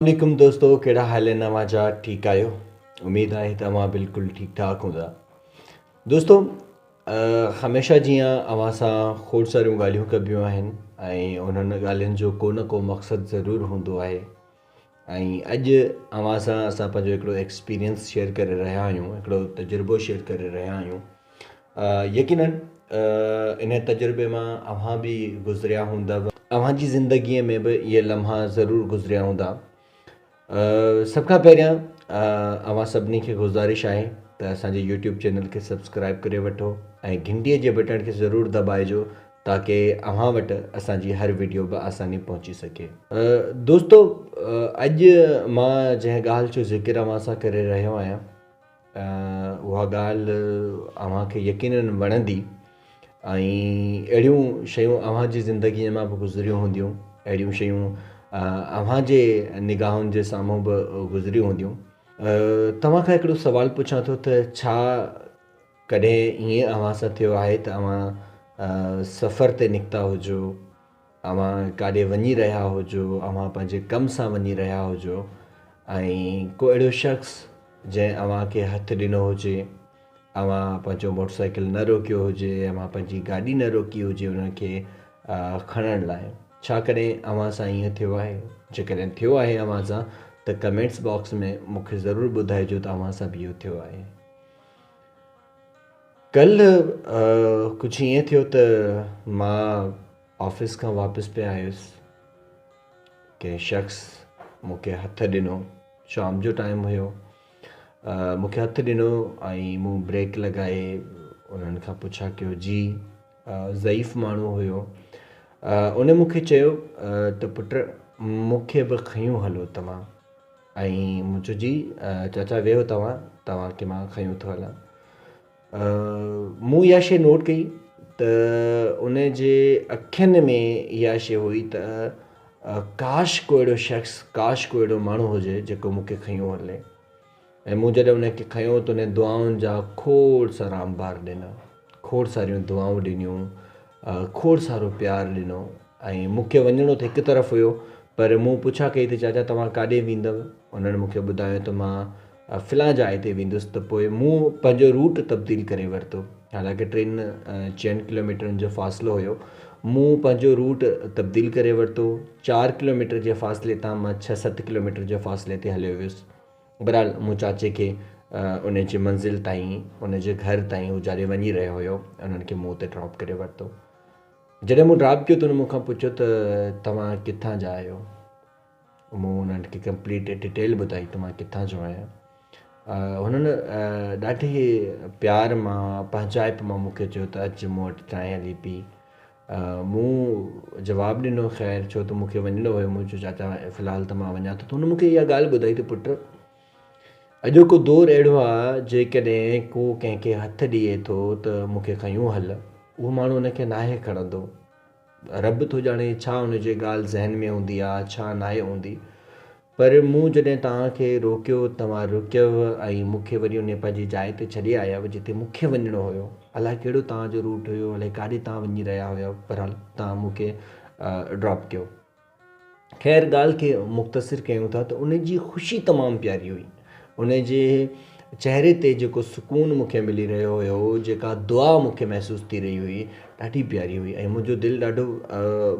वालेकुम दोस्तों, कहिड़ा हाल आहिनि तव्हांजा? ठीकु आहियो? उमेदु आहे तव्हां बिल्कुलु ठीकु ठाक हूंदा। दोस्तों, हमेशह जीअं अव्हां सां खोड़ सारियूं ॻाल्हियूं कबियूं आहिनि ऐं उन्हनि ॻाल्हियुनि जो को न को मक़सदु ज़रूरु हूंदो आहे। ऐं अॼु अव्हां सां असां पंहिंजो हिकिड़ो एक्सपीरियंस शेयर करे रहिया आहियूं, हिकिड़ो तजुर्बो शेयर करे रहिया आहियूं। यकीनन इन तजुर्बे मां अव्हां बि गुज़रिया हूंदव, अव्हां जी ज़िंदगीअ में बि इहे लम्हा ज़रूरु गुज़रिया हूंदा। सभ खां पहिरियां अव्हां सभिनी खे गुज़ारिश आहे त असांजे यूट्यूब चैनल खे सब्सक्राइब करे वठो ऐं घंटीअ जे बटन खे ज़रूरु दॿाइजो ताकी अव्हां वटि असांजी हर वीडियो बआसानी पहुची सघे। दोस्तो, अॼु मां जंहिं ॻाल्हि जो ज़िक्र अव्हां सां करे रहियो आहियां, उहा ॻाल्हि अव्हां खे यकीनन वणंदी ऐं अहिड़ियूं शयूं अव्हां जी ज़िंदगीअ मां बि गुज़रियूं हूंदियूं, अहिड़ियूं शयूं अव्हां जे निगाहुनि जे साम्हूं बि गुज़रियूं हूंदियूं। तव्हां खां हिकिड़ो सुवालु पुछां थो त छा कॾहिं ईअं अव्हां सां थियो आहे त अव्हां सफ़र ते निकिता हुजो, अव्हां काॾे वञी रहिया हुजो, अव्हां पंहिंजे कम सां वञी रहिया हुजो ऐं को अहिड़ो शख़्स जंहिं अव्हां खे हथु ॾिनो हुजे, अव्हां पंहिंजो मोटरसाइकिल न रोकियो हुजे, अव्हां पंहिंजी गाॾी न रोकी हुजे उनखे खणण लाइ। छा कॾहिं अव्हां सां ईअं थियो आहे? जेकॾहिं थियो आहे अव्हां सां त कमेंट्स बॉक्स में मूंखे ज़रूरु ॿुधाइजो त अव्हां सां बि इहो थियो आहे। कल्ह कुझु ईअं थियो त मां ऑफिस खां वापसि पिया आयुसि, कंहिं शख़्स मूंखे हथु ॾिनो, शाम जो टाइम हुयो, मूंखे हथु ॾिनो ऐं मूं ब्रेक लॻाए उन्हनि खां पुछा कयो। जी, ज़ईफ़ माण्हू हुयो। उन मूंखे चयो त पुट मूंखे बि खयूं हलो तव्हां। ऐं मूं चयो जी चाचा वेहो तव्हांखे मां खयूं थो हलां। मूं इहा शइ नोट कई त उन जे अखियुनि में इहा शइ हुई त काश को अहिड़ो शख़्स, काश को अहिड़ो माण्हू हुजे जेको मूंखे खयूं हले। ऐं मूं जॾहिं उनखे खयों त उन दुआउनि जा खोड़ सारा अंबार ॾिना, खोड़ सारियूं दुआऊं ॾिनियूं, खोड़ सारो प्यारु ॾिनो। ऐं मूंखे वञिणो त हिकु तरफ़ हुयो, पर मूं पुछा कई त चाचा तव्हां काॾे वेंदव? उन्हनि मूंखे ॿुधायो त मां फ़िलां जाइ ते वेंदुसि। त पोइ मूं पंहिंजो रूट तब्दील करे वरितो। हालांकि 4 किलोमीटरनि जो फ़ासिलो हुयो, मूं पंहिंजो रूट तब्दील करे वरितो। 4 किलोमीटर जे फ़ासिले तां मां 6-7 किलोमीटर जे फ़ासिले ते हलियो वियुसि। बहरहाल मूं चाचे खे उन जी मंज़िल ताईं, उन जे घर ताईं, हू जिते वञी रहियो हुयो, उन्हनि खे मूं हुते ड्रॉप करे वरितो। जॾहिं मूं ड्रॉप कयो त उन मूंखां पुछियो त तव्हां किथां जा आहियो? मूं उन्हनि खे कंप्लीट डिटेल ॿुधाई त मां किथां जो आहियां। हुननि ॾाढे प्यार मां, पंहिंजाइप मां मूंखे चयो त अचु मूं वटि चांहि हली पी। मूं जवाबु ॾिनो ख़ैरु, छो त मूंखे वञिणो हुयो। मूं चयो चाचा फ़िलहालु त मां वञा थो। त हुन मूंखे इहा ॻाल्हि ॿुधाई त पुट अॼोको दौरु अहिड़ो आहे, जेकॾहिं को कंहिंखे हथु ॾिए थो त मूंखे खयूं हल, उहो माण्हू उनखे नाहे खणंदो। रब थो ॼाणे छा उनजी ॻाल्हि ज़हन में हूंदी आहे, छा नाहे हूंदी। पर मूं जॾहिं तव्हांखे रोकियो, तव्हां रुकियव ऐं मूंखे वरी उन पंहिंजी जाइ ते छॾे आयव जिते मूंखे वञिणो हुयो। अलाए कहिड़ो तव्हांजो रूट हुयो, अलाए काॾे तव्हां वञी रहिया हुया, बहरहाल तव्हां मूंखे ड्रॉप कयो। ख़ैरु, ॻाल्हि खे मुख़्तसिर कयूं था त उन जी ख़ुशी तमामु प्यारी हुई। उन जे चहिरे ते जेको सुकून मूंखे मिली रहियो हुयो, जेका दुआ मूंखे महसूसु थी रही हुई, ॾाढी प्यारी हुई। ऐं मुंहिंजो दिलि ॾाढो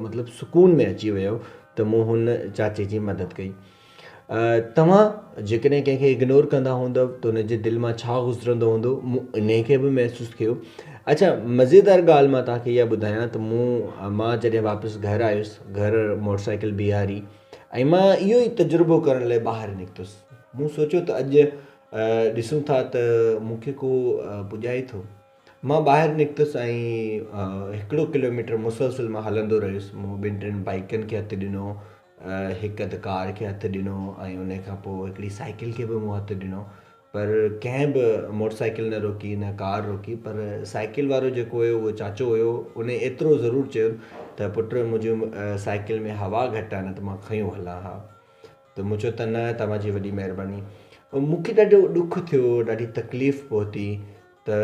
मतिलबु सुकून में अची वियो त मूं हुन चाचे जी मदद कई। तव्हां जेकॾहिं कंहिंखे इग्नोर कंदा हूंदव त उन जे दिलि मां छा गुज़रंदो हूंदो, मूं इन खे बि महसूसु कयो। अच्छा, मज़ेदार ॻाल्हि मां तव्हांखे इहा ॿुधायां त मां जॾहिं वापसि घरु आयुसि, घरु मोटरसाइकिल बीहारी ऐं मां इहो ई तजुर्बो करण लाइ ॿाहिरि निकितुसि। मूं सोचियो त अॼु ॾिसूं था त मूंखे को पुॼाए थो। मां ॿाहिरि निकितुसि ऐं 1 किलोमीटर मुसलसिल मां हलंदो रहियुसि। मूं 2-3 बाइकनि खे हथु ॾिनो, हिकु अधु कार खे हथु ॾिनो ऐं उन खां पोइ हिकिड़ी साइकिल खे बि मूं हथु ॾिनो। पर कंहिं बि मोटरसाइकिल न रोकी, न कार रोकी। पर साइकिल वारो जेको हुयो, उहो चाचो हुयो, उन एतिरो ज़रूरु चयो त पुट मुंहिंजो साइकिल में हवा घटि आहे, न त मां खयूं हलां हा। त मूं चयो त न, तव्हांजी वॾी महिरबानी। मूंखे ॾाढो ॾुखु थियो, ॾाढी तकलीफ़ पहुती त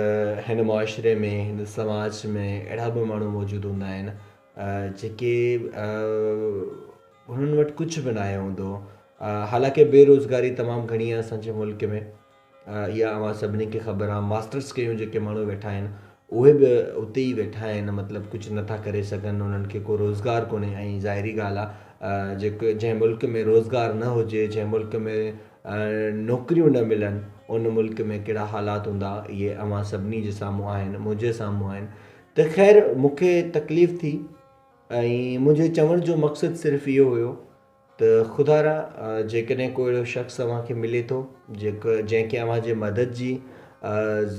हिन मुआशिरे में, हिन समाज में अहिड़ा बि माण्हू मौजूदु हूंदा आहिनि जेके हुननि वटि कुझु बि न आहे हूंदो, हालांकि बेरोज़गारी तमामु घणी आहे असांजे मुल्क में, इहा अवां सभिनी खे ख़बर आहे। मास्टर्स कयूं जेके माण्हू वेठा आहिनि उहे बि उते ई वेठा आहिनि, मतिलबु कुझु नथा करे सघनि, उन्हनि खे को रोज़गार कोन्हे। ऐं ज़ाहिरी ॻाल्हि आहे, जेको जंहिं मुल्क में रोज़गार न हुजे, जंहिं मुल्क में नौकरियूं न मिलनि, उन मुल्क में कहिड़ा हालात हूंदा, इहे अवां सभिनी जे साम्हूं आहिनि, मुंहिंजे साम्हूं आहिनि। त ख़ैर मूंखे तकलीफ़ थी, ऐं मुंहिंजे चवण जो मक़सदु सिर्फ़ु इहो हुयो त ख़ुदारा जेकॾहिं को अहिड़ो शख़्स तव्हांखे मिले थो जंहिंखे अव्हांजे मदद जी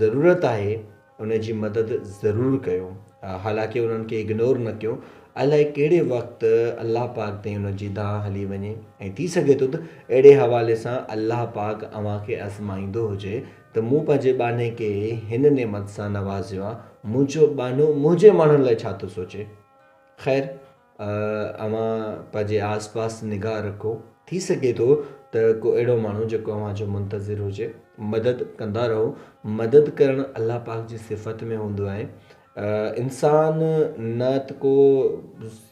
ज़रूरत आहे, उन जी मदद ज़रूरु कयो। हालांकि उन्हनि खे इग्नोर न कयो। अलाए कहिड़े वक़्तु अलाह पाक ताईं उन जी दाह हली वञे, ऐं थी सघे थो त अहिड़े हवाले सां अलाह पाक अव्हांखे आज़माईंदो हुजे त मूं पंहिंजे बाने खे हिन नेमत सां नवाज़ियो आहे, मुंहिंजो बानो मुंहिंजे माण्हुनि लाइ छा थो सोचे। ख़ैर, अव्हां पंहिंजे आस पास निगाह रखो, थी सघे थो त को अहिड़ो माण्हू जेको अव्हांजो मुंतज़िर हुजे, मदद कंदा रहो। मदद करणु अलाह पाक जी सिफ़त में हूंदो आहे। इंसान न त को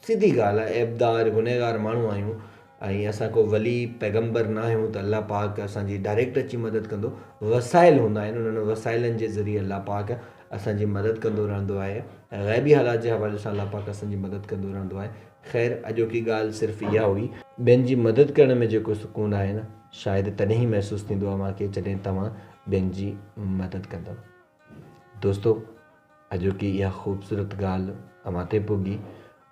सिधी ॻाल्हि आहे, ऐबदार गुनहगार माण्हू आहियूं, ऐं असां को वली पैगंबर न आहियूं त अलाह पाक असांजी डायरेक्ट अची मदद कंदो। वसाइल हूंदा आहिनि, उन्हनि वसाइलनि जे ज़रिए अलाह पाक असांजी मदद कंदो रहंदो आहे। ग़ैबी हालात जे हवाले सां अलाह पाक असांजी मदद कंदो रहंदो आहे। ख़ैर, अॼोकी ॻाल्हि सिर्फ़ु इहा हुई। ॿियनि जी मदद करण में जेको सुकून आहे न, शायदि तॾहिं ई महसूसु थींदो आहे अव्हांखे जॾहिं तव्हां ॿियनि जी मदद कंदव। दोस्तो, अॼोकी इहा ख़ूबसूरत ॻाल्हि अव्हां ते पुगी।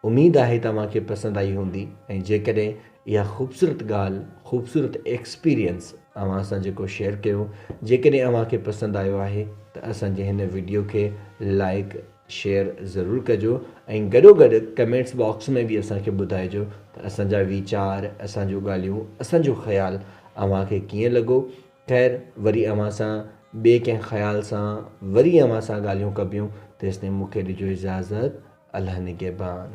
उमेदु आहे तव्हांखे पसंदि आई हूंदी, ऐं जेकॾहिं इहा ख़ूबसूरत ॻाल्हि, ख़ूबसूरत एक्सपीरियंस अव्हां सां जेको शेयर कयो, जेकॾहिं अव्हांखे पसंदि आयो आहे त असांजे हिन वीडियो खे लाइक शेयर ज़रूरु कजो, ऐं गॾोगॾु कमेंट्स बॉक्स में बि असांखे ॿुधाइजो त असांजा वीचार, असांजूं ॻाल्हियूं, असांजो ख़्यालु अव्हांखे कीअं लॻो। ख़ैर, वरी अव्हां सां ॿिए कंहिं ख़्याल सां वरी अव्हां सां ॻाल्हियूं कबियूं। तेसिताईं मूंखे ॾिजो इजाज़त। अल्लाह निगहबान।